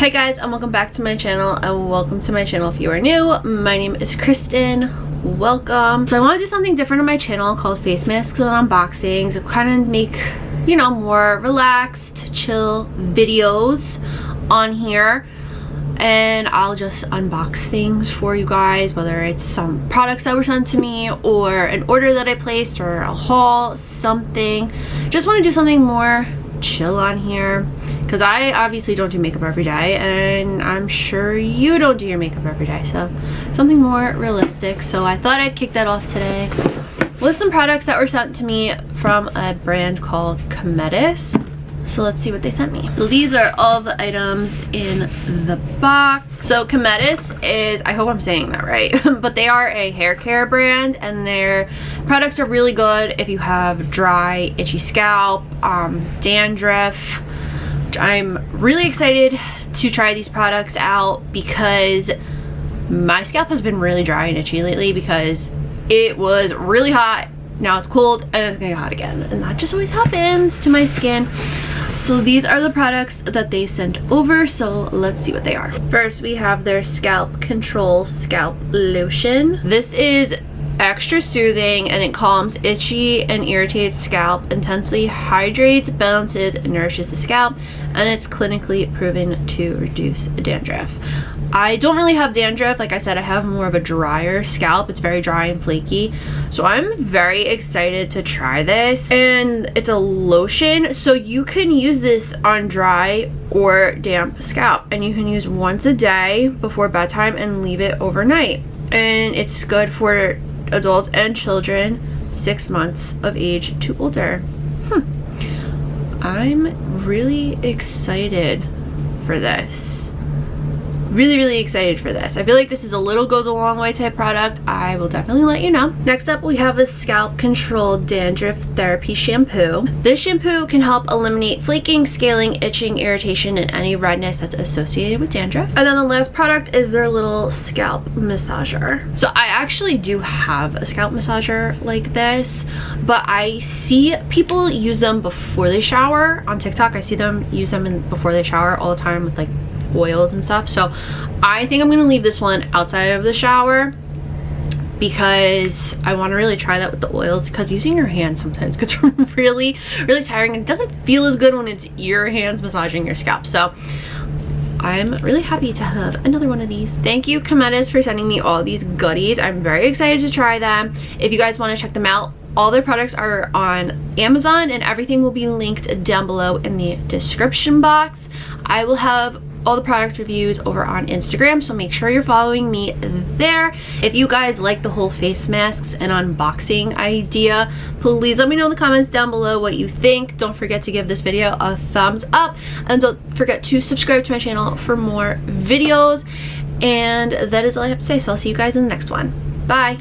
Hey guys, and welcome back to my channel, and welcome to my channel if you are new. My name is Kristen. Welcome. So I want to do something different on my channel called face masks and unboxings. It kind of make, you know, more relaxed, chill videos on here. And I'll just unbox things for you guys, whether it's some products that were sent to me or an order that I placed or a haul, something. Just want to do something more chill on here because I obviously don't do makeup every day, and I'm sure you don't do your makeup every day, so something more realistic. So I thought I'd kick that off today with some products that were sent to me from a brand called Kamedis. So let's see what they sent me. So these are all the items in the box. So Kamedis is, I hope I'm saying that right, but they are a hair care brand, and their products are really good if you have dry, itchy scalp, dandruff. I'm really excited to try these products out because my scalp has been really dry and itchy lately because it was really hot, now it's cold, and it's gonna get hot again, and that just always happens to my skin. So these are the products that they sent over, so let's see what they are. First, we have their Scalp Control Scalp Lotion. This is extra soothing, and it calms itchy and irritated scalp, intensely hydrates, balances, and nourishes the scalp, and it's clinically proven to reduce dandruff. I don't really have dandruff. Like I said, I have more of a drier scalp. It's very dry and flaky. So I'm very excited to try this. And it's a lotion, so you can use this on dry or damp scalp. And you can use once a day before bedtime and leave it overnight. And it's good for adults and children 6 months of age to older. I'm really excited for this. Really excited for this. I feel like this is a little goes a long way type product. I will definitely let you know. Next up, we have the Scalp Control Dandruff Therapy Shampoo. This shampoo can help eliminate flaking, scaling, itching, irritation, and any redness that's associated with dandruff. And then the last product is their little scalp massager. So I actually do have a scalp massager like this, but I see people use them before they shower. On TikTok, I see them use them before they shower all the time with like oils and stuff. So I think I'm gonna leave this one outside of the shower because I want to really try that with the oils, because using your hands sometimes gets really tiring, and it doesn't feel as good when it's your hands massaging your scalp. So I'm really happy to have another one of these. Thank you, Kamedis, for sending me all these goodies. I'm very excited to try them. If you guys want to check them out, all their products are on Amazon, and everything will be linked down below in the description box. I will have all the product reviews over on Instagram, so make sure you're following me there. If you guys like the whole face masks and unboxing idea, please let me know in the comments down below what you think. Don't forget to give this video a thumbs up, and don't forget to subscribe to my channel for more videos. And that is all I have to say, so I'll see you guys in the next one. Bye.